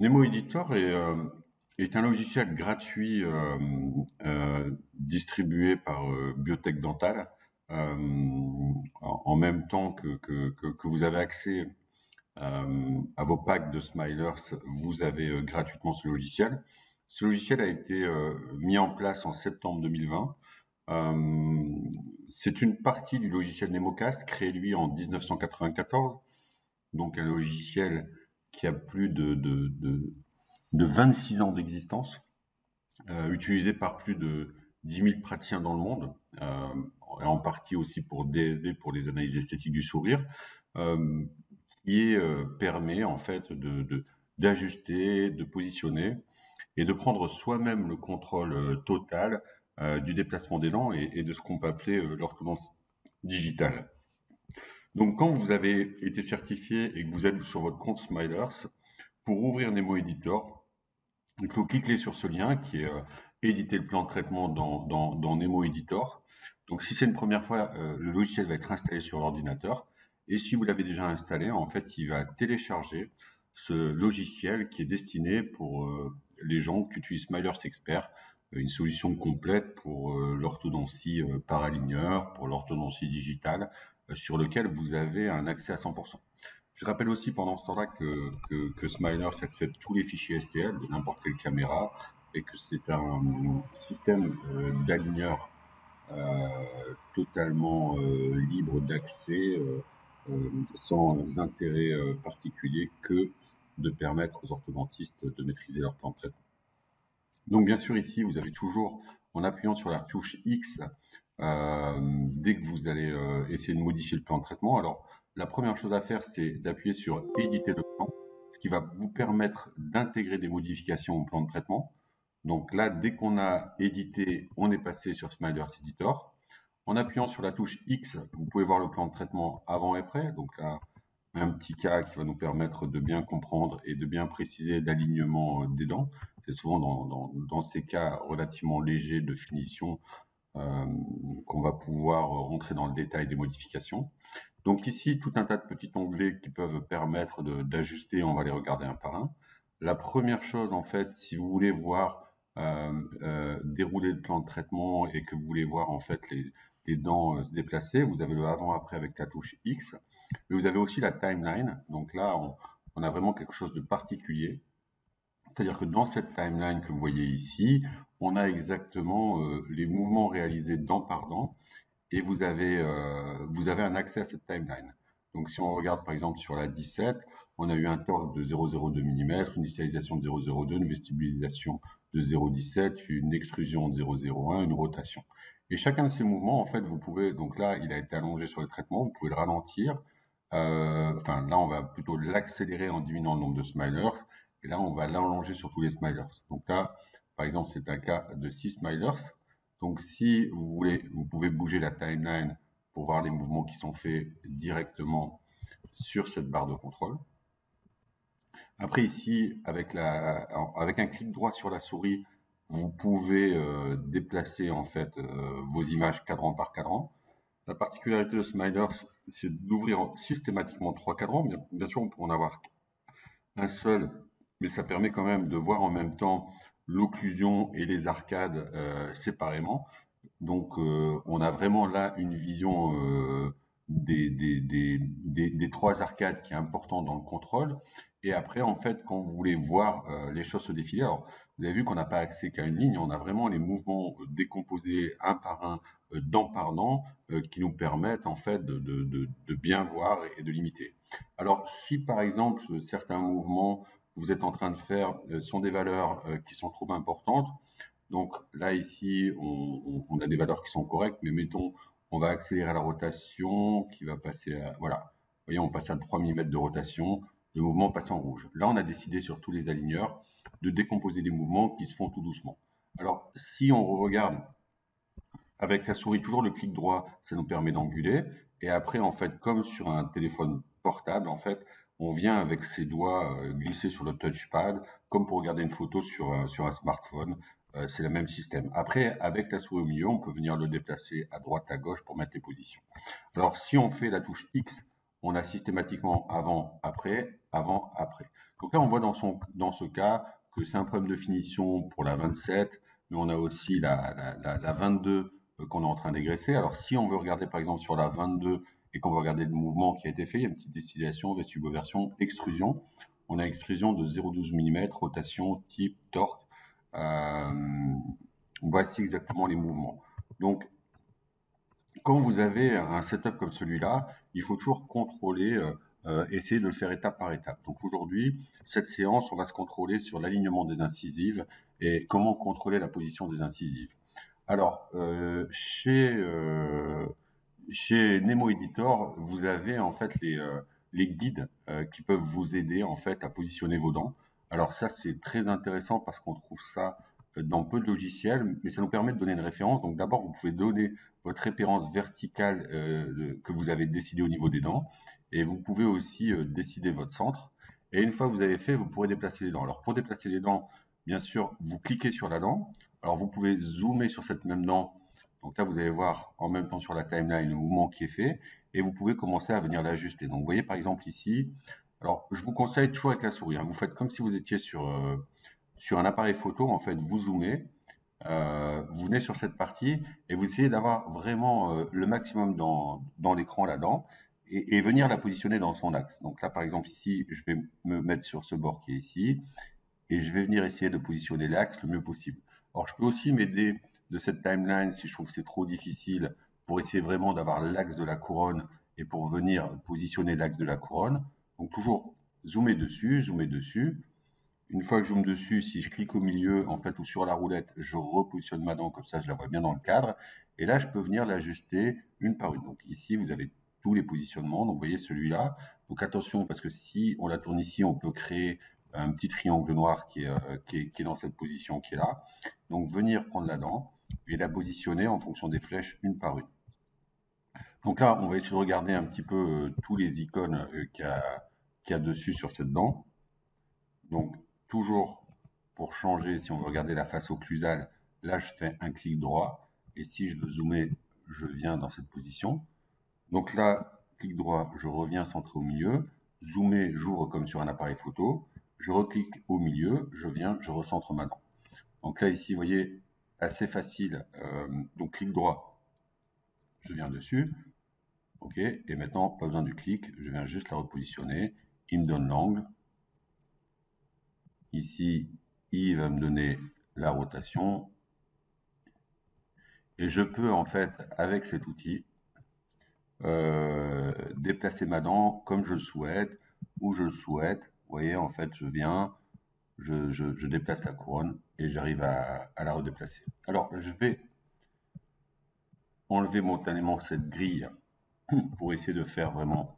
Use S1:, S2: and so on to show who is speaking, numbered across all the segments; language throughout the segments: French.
S1: Nemo Editor est un logiciel gratuit distribué par Biotech Dental. En même temps que vous avez accès à vos packs de Smilers, vous avez gratuitement ce logiciel. Ce logiciel a été mis en place en septembre 2020. C'est une partie du logiciel NemoCast créé lui en 1994, donc un logiciel qui a plus de 26 ans d'existence, utilisé par plus de 10 000 praticiens dans le monde, en partie aussi pour DSD, pour les analyses esthétiques du sourire, euh, qui permet en fait d'ajuster, de positionner et de prendre soi-même le contrôle total du déplacement des dents et de ce qu'on peut appeler l'orthodontie digitale. Donc, quand vous avez été certifié et que vous êtes sur votre compte Smilers, pour ouvrir Nemo Editor, il faut cliquer sur ce lien qui est éditer le plan de traitement dans Nemo Editor. Donc, si c'est une première fois, le logiciel va être installé sur l'ordinateur. Et si vous l'avez déjà installé, en fait, il va télécharger ce logiciel qui est destiné pour les gens qui utilisent Smilers Expert, une solution complète pour l'orthodontie par aligneur, pour l'orthodontie digitale, sur lequel vous avez un accès à 100%. Je rappelle aussi pendant ce temps-là que Smilers accepte tous les fichiers STL de n'importe quelle caméra et que c'est un système d'aligneur totalement libre d'accès, sans intérêt particulier que de permettre aux orthodontistes de maîtriser leur plan de traitement. Donc bien sûr ici vous avez toujours, en appuyant sur la touche X, dès que vous allez essayer de modifier le plan de traitement, alors la première chose à faire c'est d'appuyer sur éditer le plan, ce qui va vous permettre d'intégrer des modifications au plan de traitement. Donc là, dès qu'on a édité, on est passé sur Smilers Editor. En appuyant sur la touche X, vous pouvez voir le plan de traitement avant et après. Donc là, un petit cas qui va nous permettre de bien comprendre et de bien préciser l'alignement des dents. C'est souvent dans ces cas relativement légers de finition qu'on va pouvoir rentrer dans le détail des modifications. Donc ici, tout un tas de petits onglets qui peuvent permettre d'ajuster, on va les regarder un par un. La première chose, en fait, si vous voulez voir dérouler le plan de traitement et que vous voulez voir en fait les dents se déplacer, vous avez le avant-après avec la touche X. Mais vous avez aussi la timeline. Donc là, on a vraiment quelque chose de particulier. C'est-à-dire que dans cette timeline que vous voyez ici, on a exactement les mouvements réalisés dent par dent et vous avez un accès à cette timeline. Donc si on regarde par exemple sur la 17, on a eu un torque de 0,02 mm, une initialisation de 0,02, une vestibulisation de 0,17, une extrusion de 0,01, une rotation. Et chacun de ces mouvements, en fait, vous pouvez, donc là, il a été allongé sur le traitement, vous pouvez le ralentir. Enfin, là, on va plutôt l'accélérer en diminuant le nombre de smilers. Et là, on va l'allonger sur tous les smilers. Donc là, par exemple, c'est un cas de 6 smilers. Donc, si vous voulez, vous pouvez bouger la timeline pour voir les mouvements qui sont faits directement sur cette barre de contrôle. Après, ici, avec un clic droit sur la souris, vous pouvez déplacer en fait vos images cadran par cadran. La particularité de Smilers, c'est d'ouvrir systématiquement 3 cadrans. Bien sûr, on peut en avoir un seul, mais ça permet quand même de voir en même temps l'occlusion et les arcades séparément. Donc, on a vraiment là une vision des trois arcades qui est important dans le contrôle. Et après, en fait, quand vous voulez voir les choses se défiler, alors vous avez vu qu'on n'a pas accès qu'à une ligne, on a vraiment les mouvements décomposés un par un, dent par dent, qui nous permettent en fait de bien voir et de limiter. Alors, si par exemple certains mouvements que vous êtes en train de faire sont des valeurs qui sont trop importantes, donc là, ici, on a des valeurs qui sont correctes, mais mettons, on va accélérer la rotation qui va passer à, voilà. Vous voyez, on passe à 3 mm de rotation, le mouvement passe en rouge. Là, on a décidé sur tous les aligneurs de décomposer des mouvements qui se font tout doucement. Alors, si on regarde avec la souris, toujours le clic droit, ça nous permet d'anguler. Et après, en fait, comme sur un téléphone portable, en fait, on vient avec ses doigts glisser sur le touchpad, comme pour regarder une photo sur un smartphone. C'est le même système. Après, avec la souris au milieu, on peut venir le déplacer à droite, à gauche pour mettre les positions. Alors, si on fait la touche X, on a systématiquement avant, après, avant, après. Donc, Donc là, on voit dans ce cas que c'est un problème de finition pour la 27, mais on a aussi la 22 qu'on est en train d'égresser. Alors si on veut regarder par exemple sur la 22 et qu'on veut regarder le mouvement qui a été fait, il y a une petite distillation, vestibuloversion, extrusion. On a extrusion de 0,12 mm, rotation, type, torque. Voici exactement les mouvements. Donc, quand vous avez un setup comme celui-là, il faut toujours contrôler, essayer de le faire étape par étape. Donc aujourd'hui, cette séance, on va se contrôler sur l'alignement des incisives et comment contrôler la position des incisives. Alors, chez Nemo Editor, vous avez en fait les guides qui peuvent vous aider en fait à positionner vos dents. Alors ça, c'est très intéressant parce qu'on trouve ça dans peu de logiciels, mais ça nous permet de donner une référence. Donc d'abord, vous pouvez donner votre référence verticale que vous avez décidé au niveau des dents, et vous pouvez aussi décider votre centre. Et une fois que vous avez fait, vous pourrez déplacer les dents. Alors pour déplacer les dents, bien sûr, vous cliquez sur la dent. Alors vous pouvez zoomer sur cette même dent. Donc là, vous allez voir en même temps sur la timeline le mouvement qui est fait et vous pouvez commencer à venir l'ajuster. Donc vous voyez par exemple ici, alors je vous conseille toujours avec la souris, hein, vous faites comme si vous étiez sur un appareil photo, en fait vous zoomez, vous venez sur cette partie et vous essayez d'avoir vraiment le maximum dans l'écran là-dedans et venir la positionner dans son axe. Donc là par exemple ici, je vais me mettre sur ce bord qui est ici et je vais venir essayer de positionner l'axe le mieux possible. Alors, je peux aussi m'aider de cette timeline si je trouve que c'est trop difficile pour essayer vraiment d'avoir l'axe de la couronne et pour venir positionner l'axe de la couronne. Donc, toujours zoomer dessus, zoomer dessus. Une fois que je zoome dessus, si je clique au milieu, en fait, ou sur la roulette, je repositionne ma dent, comme ça, je la vois bien dans le cadre. Et là, je peux venir l'ajuster une par une. Donc, ici, vous avez tous les positionnements. Donc, vous voyez celui-là. Donc, attention, parce que si on la tourne ici, on peut créer un petit triangle noir qui est dans cette position qui est là. Donc, venir prendre la dent et la positionner en fonction des flèches une par une. Donc là, on va essayer de regarder un petit peu tous les icônes qu'il y a dessus sur cette dent. Donc, toujours pour changer, si on veut regarder la face occlusale, là, je fais un clic droit. Et si je veux zoomer, je viens dans cette position. Donc là, clic droit, je reviens centré au milieu. Zoomer, j'ouvre comme sur un appareil photo. Je reclique au milieu, je viens, je recentre ma dent. Donc là, ici, vous voyez, assez facile. Donc, clic droit, je viens dessus. OK. Et maintenant, pas besoin du clic, je viens juste la repositionner. Il me donne l'angle. Ici, il va me donner la rotation. Et je peux, en fait, avec cet outil, déplacer ma dent comme je le souhaite, où je le souhaite. Vous voyez, en fait, je viens, je déplace la couronne et j'arrive à la redéplacer. Alors, je vais enlever momentanément cette grille pour essayer de faire vraiment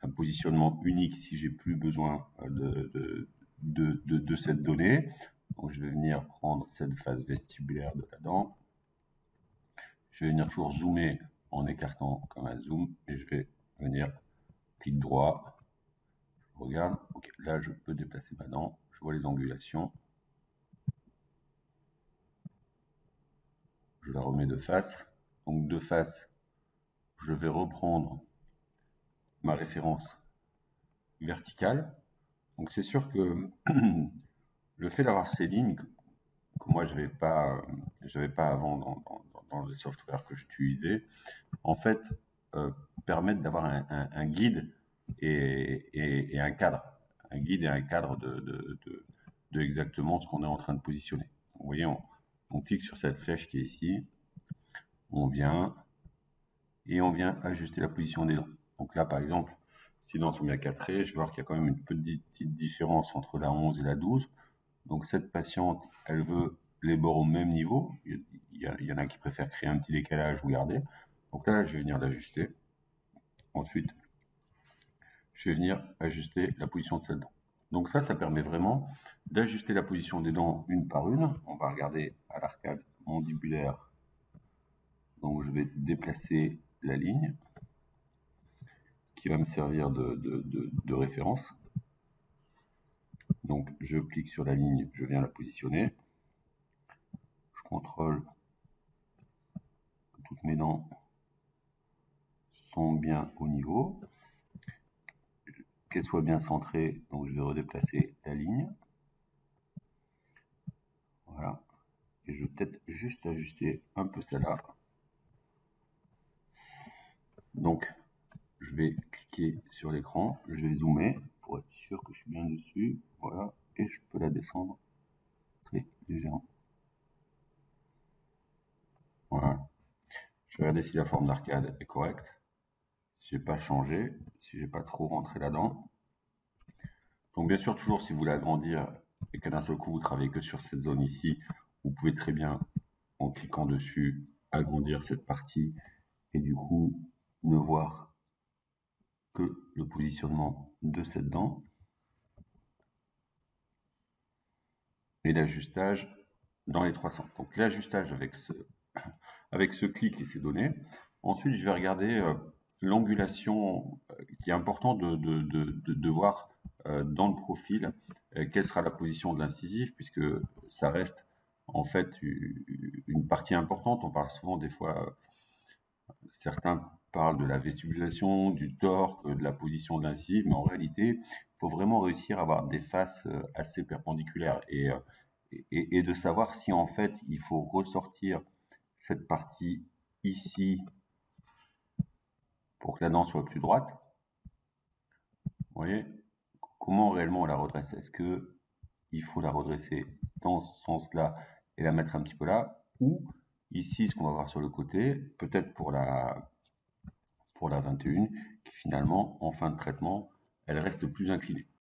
S1: un positionnement unique si j'ai plus besoin de cette donnée. Donc, je vais venir prendre cette phase vestibulaire de la dent. Je vais venir toujours zoomer en écartant comme un zoom et je vais venir clic droit. Je regarde, ok, là je peux déplacer ma dent, je vois les angulations. Je la remets de face. Donc de face, je vais reprendre ma référence verticale. Donc c'est sûr que le fait d'avoir ces lignes que moi je n'avais pas avant dans le software que j'utilisais, en fait, permettent d'avoir un guide et un cadre. Un guide et un cadre de exactement ce qu'on est en train de positionner. Vous voyez, on clique sur cette flèche qui est ici, on vient et on vient ajuster la position des dents. Donc là, par exemple, si les dents sont bien cadrées, je vais voir qu'il y a quand même une petite différence entre la 11 et la 12. Donc cette patiente, elle veut les bords au même niveau. Il y en a qui préfèrent créer un petit décalage, vous regardez. Donc là, je vais venir l'ajuster. Ensuite, je vais venir ajuster la position de cette dent. Donc ça permet vraiment d'ajuster la position des dents une par une. On va regarder à l'arcade mandibulaire. Donc je vais déplacer la ligne qui va me servir de référence. Donc je clique sur la ligne, je viens la positionner. Je contrôle que toutes mes dents sont bien au niveau. qu'elle soit bien centrée, donc je vais redéplacer la ligne. Voilà. Et je vais peut-être juste ajuster un peu celle-là. Donc, je vais cliquer sur l'écran, je vais zoomer pour être sûr que je suis bien dessus. Voilà. Et je peux la descendre très légèrement. Voilà. Je vais regarder si la forme d'arcade est correcte. Si j'ai pas changé, si j'ai pas trop rentré là-dedans. Donc bien sûr, toujours si vous voulez agrandir et qu'à d'un seul coup vous travaillez que sur cette zone ici, vous pouvez très bien, en cliquant dessus, agrandir cette partie et du coup ne voir que le positionnement de cette dent et l'ajustage dans les 300. Donc l'ajustage avec ce clic et ces données. Ensuite, je vais regarder l'angulation qui est important de voir dans le profil quelle sera la position de l'incisif, puisque ça reste en fait une partie importante. On parle souvent des fois, certains parlent de la vestibulation, du torque, de la position de l'incisif, mais en réalité, il faut vraiment réussir à avoir des faces assez perpendiculaires et de savoir si en fait il faut ressortir cette partie ici pour que la dent soit plus droite. Vous voyez, comment réellement on la redresse? Est-ce que il faut la redresser dans ce sens-là et la mettre un petit peu là, ou ici, ce qu'on va voir sur le côté, peut-être pour la 21, qui finalement, en fin de traitement, elle reste plus inclinée.